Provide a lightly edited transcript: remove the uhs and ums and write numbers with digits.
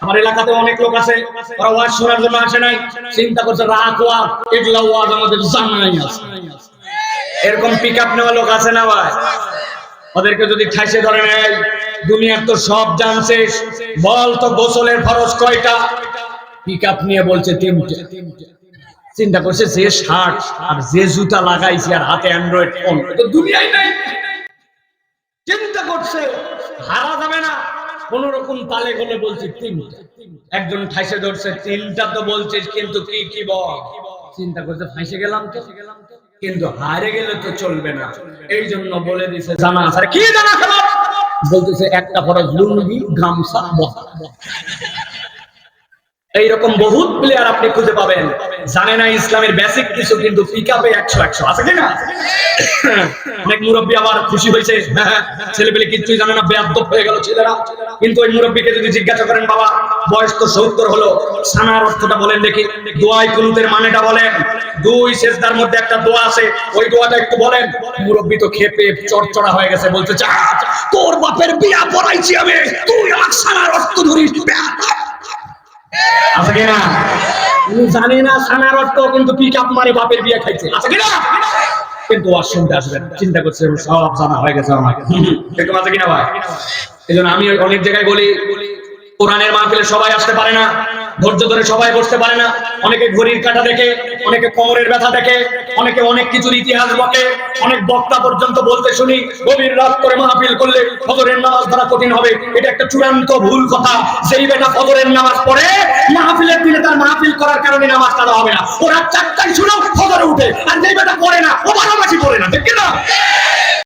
আমার এলাকাতে অনেক লোক আছে, ওরা ওয়াজ শোনার জন্য আসে নাই, চিন্তা করছে রাত ওয়াজ, এগুলা ওয়াজ আমাদের জানাই আছে। এরকম পিকআপ নেওয়া লোক আছে না ভাই? ওদেরকে যদি ঠাইসে ধরে নেয়, দুনিয়ার তো সব জানছে, বল তো গোসলের ফরজ কয়টা? পিকআপ নিয়ে বলছে তিনটে। চিন্তা করছে যে শার্ট আর যে জুতা লাগাইছে আর হাতে অ্যান্ড্রয়েড ফোন, তো দুনিয়ায় নাই। চিন্তা করছে হারা যাবে না, কোন রকম তালে গলে বলছে তিনটা। একজন ঠাইসে ধরছে, তিনটা তো বলছিস কিন্তু কি কি বল? চিন্তা করছে ফাঁসে গেলাম তো, কিন্তু হারে গেলে তো চলবে না, এই জন্য বলে দিছে জানা আছে। কি জানা খেলা? বলতেছে একটা ফরজ লুঙ্গি, গামছা, বস্তা। এইরকম বহুত প্লেয়ার আপনি খুঁজে পাবেন, জানে না ইসলামের বেসিক কিছু, কিন্তু পিকআপে 100 আছে কিনা? অনেক মুরব্বী আবার খুশি হয়েছে, ছেলে পেলে কিছুই জানে না, বেয়াদব হয়ে গেল ছেলেরা। কিন্তু ওই মুরব্বীকে যদি জিজ্ঞাসা করেন, বাবা বয়স তো 70 হলো, সানার অর্থটা বলেন দেখি, দোয়ায় কুনুতের মানেটা বলেন, 2 সেজদার মধ্যে একটা দোয়া আছে, ওই দোয়াটা একটু বলেন। মুরব্বী তো খেপে চড়চড়া হয়ে গেছে, বলতে চা তোর বাপের বিয়া পড়াইছি আমি, তুই আমার সানার অর্থ ধরিস? আছে কিনা? জানি না সানার অর্থ, কিন্তু পিকআপ মারে বাপের বিয়ে খাইছে। আছে কিনা? কিন্তু ওয়াজ শুনতে আসবেন, চিন্তা করছে সব জানা হয়ে গেছে আমাকে। এরকম আছে কিনা ভাই? এই জন্য আমি অনেক জায়গায় বলি, কোরআনের মাহফিলে সবাই আসতে পারে না, ধৈর্য ধরে সবাই বসতে পারে না। অনেকে ঘড়ির কাঁটা দেখে, অনেকে কোমরের ব্যথা দেখে, অনেকে অনেক কিছুর ইতিহাস বকে, অনেক বক্তা পর্যন্ত বলতে শুনি গভীর রাত করে মাহফিল করলে ফজরের নামাজ ধরা কঠিন হবে। এটা একটা চূড়ান্ত ভুল কথা। যেই বেটা ফজরের নামাজ পড়ে, মাহফিলের দিনে তার মাহফিল করার কারণে নামাজ কাজা হবে না। ওরা 4টায় শুনেও ফজরে উঠে, আর যেই বেটা পড়ে না, ও 12 মাসই পড়ে না। ঠিক না?